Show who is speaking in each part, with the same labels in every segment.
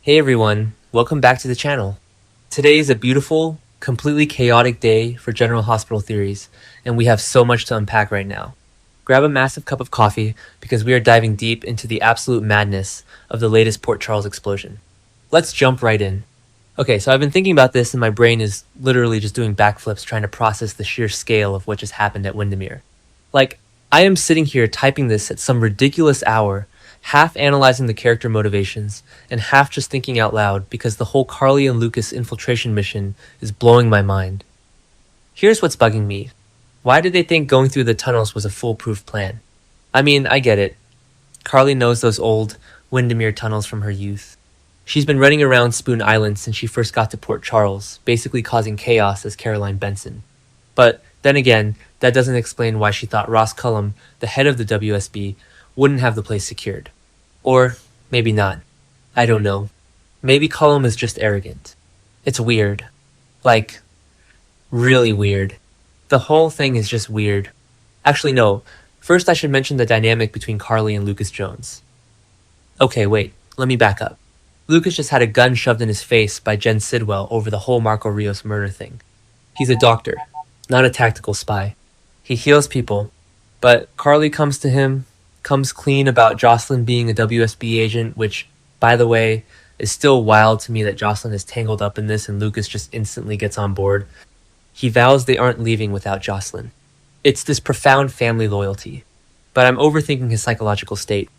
Speaker 1: Hey everyone, welcome back to the channel. Today is a beautiful, completely chaotic day for General Hospital theories, and we have so much to unpack right now. Grab a massive cup of coffee because we are diving deep into the absolute madness of the latest Port Charles explosion. Let's jump right in. Okay, so I've been thinking about this and my brain is literally just doing backflips trying to process the sheer scale of what just happened at Wyndemere. Like, I am sitting here typing this at some ridiculous hour, half analyzing the character motivations, and half just thinking out loud because the whole Carly and Lucas infiltration mission is blowing my mind. Here's what's bugging me. Why did they think going through the tunnels was a foolproof plan? I mean, I get it. Carly knows those old Wyndemere tunnels from her youth. She's been running around Spoon Island since she first got to Port Charles, basically causing chaos as Caroline Benson. But then again, that doesn't explain why she thought Ross Cullum, the head of the WSB, wouldn't have the place secured. Or maybe not. I don't know. Maybe Cullum is just arrogant. It's weird. Like, really weird. The whole thing is just weird. Actually, no. First, I should mention the dynamic between Carly and Lucas Jones. Okay, wait. Let me back up. Lucas just had a gun shoved in his face by Jen Sidwell over the whole Marco Rios murder thing. He's a doctor, not a tactical spy. He heals people, but Carly comes to him, comes clean about Jocelyn being a WSB agent, which, by the way, is still wild to me that Jocelyn is tangled up in this and Lucas just instantly gets on board. He vows they aren't leaving without Jocelyn. It's this profound family loyalty. But I'm overthinking his psychological state.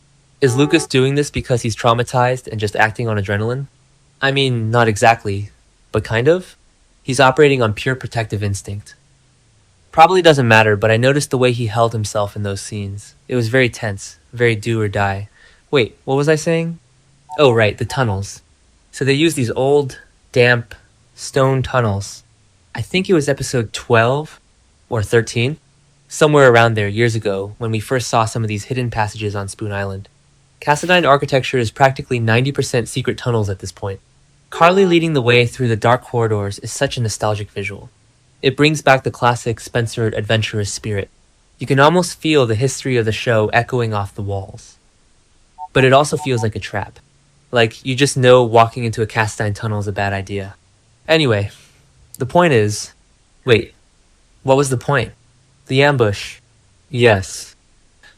Speaker 1: Is Lucas doing this because he's traumatized and just acting on adrenaline? I mean, not exactly, but kind of. He's operating on pure protective instinct. Probably doesn't matter, but I noticed the way he held himself in those scenes. It was very tense, very do or die. Wait, what was I saying? Oh right, the tunnels. So they use these old, damp, stone tunnels. I think it was episode 12 or 13. Somewhere around there years ago when we first saw some of these hidden passages on Spoon Island. Cassadine architecture is practically 90% secret tunnels at this point. Carly leading the way through the dark corridors is such a nostalgic visual. It brings back the classic Spencer adventurous spirit. You can almost feel the history of the show echoing off the walls. But it also feels like a trap. Like, you just know walking into a Cassadine tunnel is a bad idea. Anyway, the point is... Wait, what was the point? The ambush. Yes.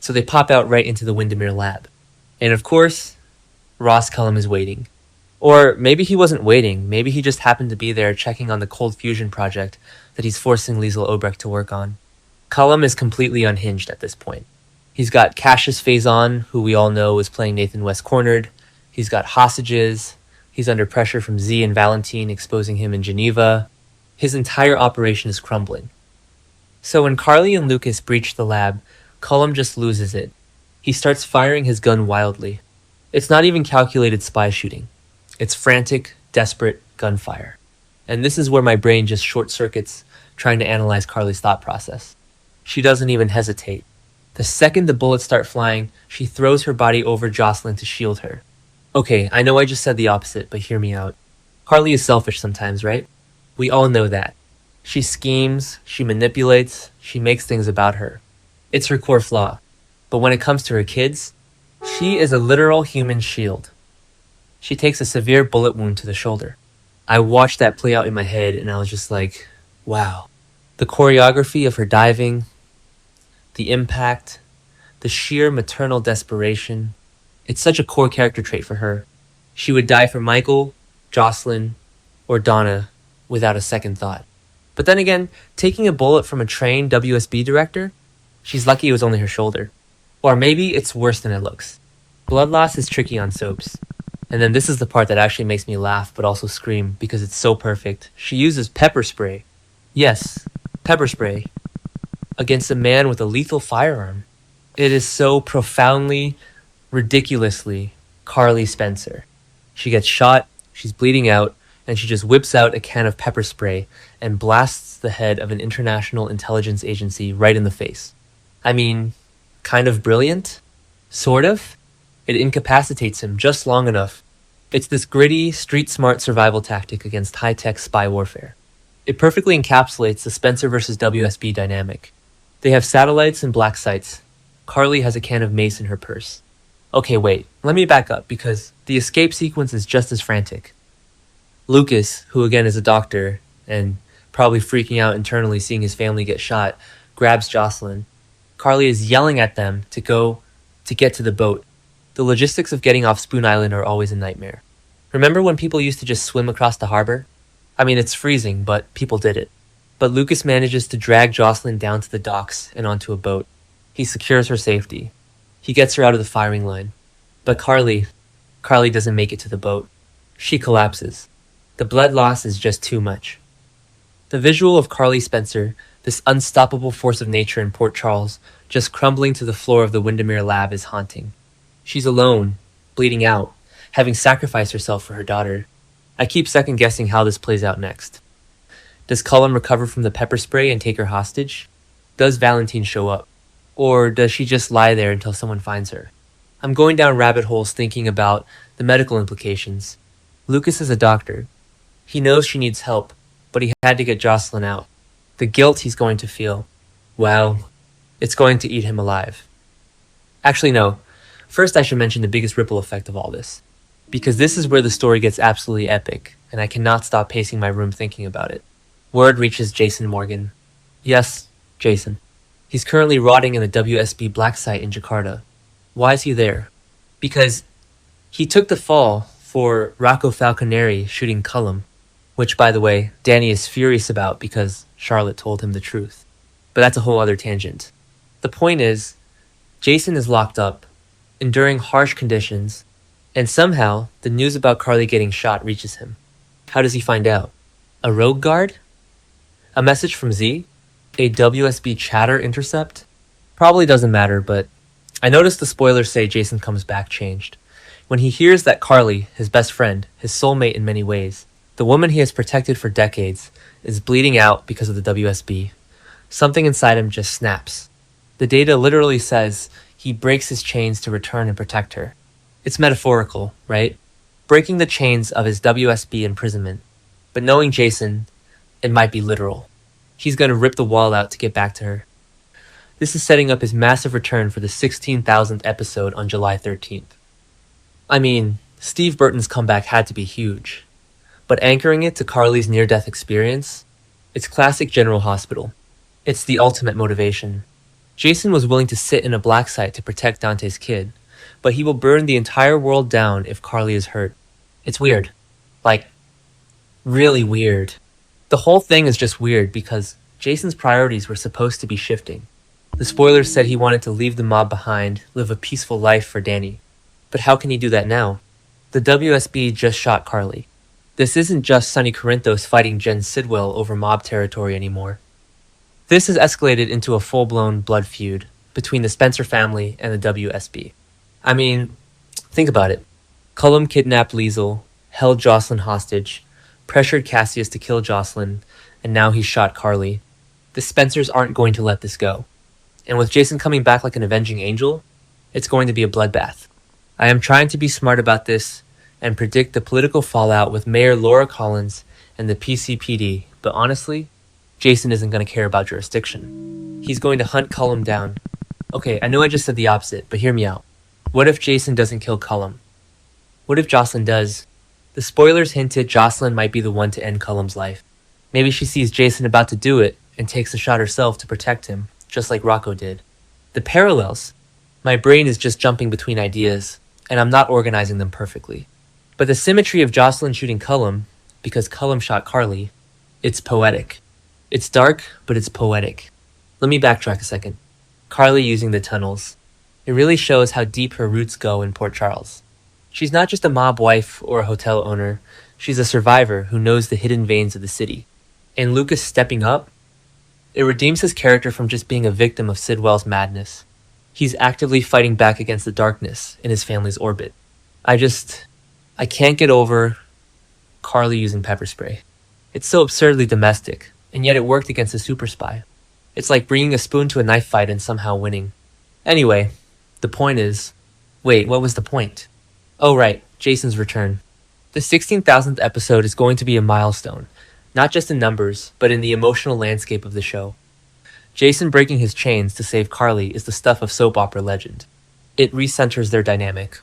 Speaker 1: So they pop out right into the Wyndemere lab. And of course, Ross Cullum is waiting. Or maybe he wasn't waiting, maybe he just happened to be there checking on the cold fusion project that he's forcing Liesl Obrecht to work on. Cullum is completely unhinged at this point. He's got Cassius Faison, who we all know is playing Nathan West cornered. He's got hostages. He's under pressure from Z and Valentine exposing him in Geneva. His entire operation is crumbling. So when Carly and Lucas breach the lab, Cullum just loses it. He starts firing his gun wildly. It's not even calculated spy shooting. It's frantic, desperate gunfire. And this is where my brain just short circuits trying to analyze Carly's thought process. She doesn't even hesitate. The second the bullets start flying, she throws her body over Jocelyn to shield her. Okay, I know I just said the opposite, but hear me out. Carly is selfish sometimes, right? We all know that. She schemes, she manipulates, she makes things about her. It's her core flaw. But when it comes to her kids, she is a literal human shield. She takes a severe bullet wound to the shoulder. I watched that play out in my head and I was just like, wow. The choreography of her diving, the impact, the sheer maternal desperation. It's such a core character trait for her. She would die for Michael, Jocelyn, or Donna without a second thought. But then again, taking a bullet from a trained WSB director, she's lucky it was only her shoulder. Or maybe it's worse than it looks. Blood loss is tricky on soaps. And then this is the part that actually makes me laugh but also scream because it's so perfect. She uses pepper spray. Yes, pepper spray. Against a man with a lethal firearm. It is so profoundly, ridiculously Carly Spencer. She gets shot, she's bleeding out, and she just whips out a can of pepper spray and blasts the head of an international intelligence agency right in the face. I mean, kind of brilliant? Sort of? It incapacitates him just long enough. It's this gritty, street-smart survival tactic against high-tech spy warfare. It perfectly encapsulates the Spencer versus WSB dynamic. They have satellites and black sites. Carly has a can of mace in her purse. Okay, wait, let me back up because the escape sequence is just as frantic. Lucas, who again is a doctor and probably freaking out internally seeing his family get shot, grabs Jocelyn. Carly is yelling at them to get to the boat. The logistics of getting off Spoon Island are always a nightmare. Remember when people used to just swim across the harbor? I mean, it's freezing, but people did it. But Lucas manages to drag Jocelyn down to the docks and onto a boat. He secures her safety. He gets her out of the firing line. But Carly doesn't make it to the boat. She collapses. The blood loss is just too much. The visual of Carly Spencer, this unstoppable force of nature in Port Charles, just crumbling to the floor of the Wyndemere lab is haunting. She's alone, bleeding out, having sacrificed herself for her daughter. I keep second guessing how this plays out next. Does Cullum recover from the pepper spray and take her hostage? Does Valentine show up? Or does she just lie there until someone finds her? I'm going down rabbit holes thinking about the medical implications. Lucas is a doctor. He knows she needs help, but he had to get Jocelyn out. The guilt he's going to feel, well, it's going to eat him alive. Actually, no. First, I should mention the biggest ripple effect of all this. Because this is where the story gets absolutely epic, and I cannot stop pacing my room thinking about it. Word reaches Jason Morgan. Yes, Jason. He's currently rotting in the WSB black site in Jakarta. Why is he there? Because he took the fall for Rocco Falconeri shooting Cullum, which, by the way, Danny is furious about because Charlotte told him the truth. But that's a whole other tangent. The point is, Jason is locked up, enduring harsh conditions, and somehow the news about Carly getting shot reaches him. How does he find out? A rogue guard? A message from Z? A WSB chatter intercept? Probably doesn't matter, but I noticed the spoilers say Jason comes back changed. When he hears that Carly, his best friend, his soulmate in many ways, the woman he has protected for decades, is bleeding out because of the WSB, something inside him just snaps. The data literally says he breaks his chains to return and protect her. It's metaphorical, right? Breaking the chains of his WSB imprisonment. But knowing Jason, it might be literal. He's going to rip the wall out to get back to her. This is setting up his massive return for the 16,000th episode on July 13th. I mean, Steve Burton's comeback had to be huge. But anchoring it to Carly's near-death experience, it's classic General Hospital. It's the ultimate motivation. Jason was willing to sit in a black site to protect Dante's kid, but he will burn the entire world down if Carly is hurt. It's weird. Like, really weird. The whole thing is just weird because Jason's priorities were supposed to be shifting. The spoilers said he wanted to leave the mob behind, live a peaceful life for Danny. But how can he do that now? The WSB just shot Carly. This isn't just Sonny Corinthos fighting Jen Sidwell over mob territory anymore. This has escalated into a full-blown blood feud between the Spencer family and the WSB. I mean, think about it. Cullum kidnapped Liesel, held Jocelyn hostage, pressured Cassius to kill Jocelyn, and now he shot Carly. The Spencers aren't going to let this go. And with Jason coming back like an avenging angel, it's going to be a bloodbath. I am trying to be smart about this and predict the political fallout with Mayor Laura Collins and the PCPD, but honestly, Jason isn't going to care about jurisdiction. He's going to hunt Cullum down. Okay, I know I just said the opposite, but hear me out. What if Jason doesn't kill Cullum? What if Jocelyn does? The spoilers hinted Jocelyn might be the one to end Cullum's life. Maybe she sees Jason about to do it and takes the shot herself to protect him, just like Rocco did. The parallels. My brain is just jumping between ideas, and I'm not organizing them perfectly. But the symmetry of Jocelyn shooting Cullum, because Cullum shot Carly, it's poetic. It's dark, but it's poetic. Let me backtrack a second. Carly using the tunnels. It really shows how deep her roots go in Port Charles. She's not just a mob wife or a hotel owner. She's a survivor who knows the hidden veins of the city. And Lucas stepping up, it redeems his character from just being a victim of Sidwell's madness. He's actively fighting back against the darkness in his family's orbit. I can't get over Carly using pepper spray. It's so absurdly domestic, and yet it worked against a super spy. It's like bringing a spoon to a knife fight and somehow winning. Anyway, the point is... Wait, what was the point? Oh right, Jason's return. The 16,000th episode is going to be a milestone, not just in numbers, but in the emotional landscape of the show. Jason breaking his chains to save Carly is the stuff of soap opera legend. It recenters their dynamic.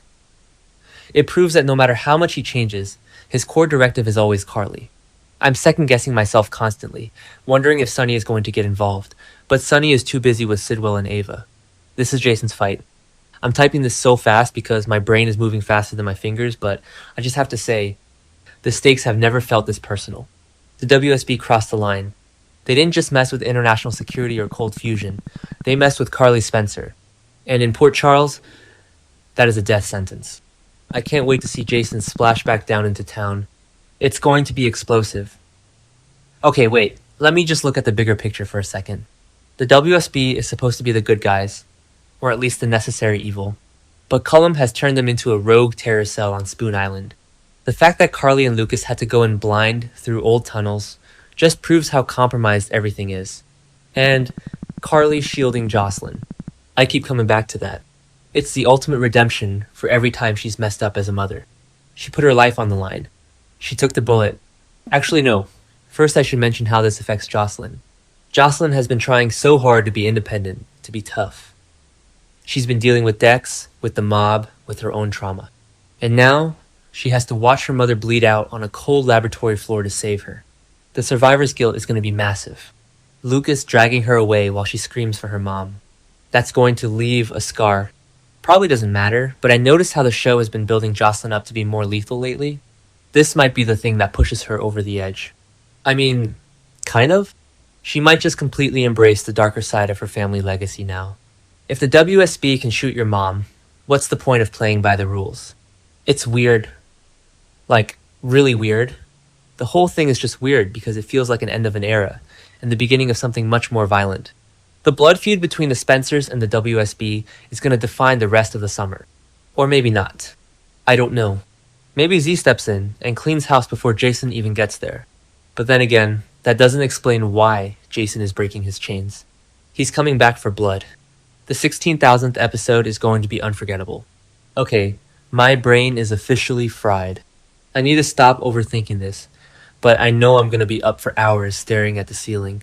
Speaker 1: It proves that no matter how much he changes, his core directive is always Carly. I'm second guessing myself constantly, wondering if Sunny is going to get involved, but Sunny is too busy with Sidwell and Ava. This is Jason's fight. I'm typing this so fast because my brain is moving faster than my fingers, but I just have to say, the stakes have never felt this personal. The WSB crossed the line. They didn't just mess with international security or cold fusion, they messed with Carly Spencer. And in Port Charles, that is a death sentence. I can't wait to see Jason splash back down into town. It's going to be explosive. Okay, wait, let me just look at the bigger picture for a second. The WSB is supposed to be the good guys, or at least the necessary evil. But Cullum has turned them into a rogue terror cell on Spoon Island. The fact that Carly and Lucas had to go in blind through old tunnels just proves how compromised everything is. And Carly shielding Jocelyn. I keep coming back to that. It's the ultimate redemption for every time she's messed up as a mother. She put her life on the line. She took the bullet. Actually, no. First, I should mention how this affects Jocelyn. Jocelyn has been trying so hard to be independent, to be tough. She's been dealing with Dex, with the mob, with her own trauma. And now, she has to watch her mother bleed out on a cold laboratory floor to save her. The survivor's guilt is going to be massive. Lucas dragging her away while she screams for her mom. That's going to leave a scar. Probably doesn't matter, but I noticed how the show has been building Jocelyn up to be more lethal lately. This might be the thing that pushes her over the edge. I mean, kind of. She might just completely embrace the darker side of her family legacy now. If the WSB can shoot your mom, what's the point of playing by the rules? It's weird. Like, really weird. The whole thing is just weird because it feels like an end of an era, and the beginning of something much more violent. The blood feud between the Spencers and the WSB is going to define the rest of the summer. Or maybe not. I don't know. Maybe Z steps in and cleans house before Jason even gets there. But then again, that doesn't explain why Jason is breaking his chains. He's coming back for blood. The 16,000th episode is going to be unforgettable. Okay, my brain is officially fried. I need to stop overthinking this, but I know I'm going to be up for hours staring at the ceiling.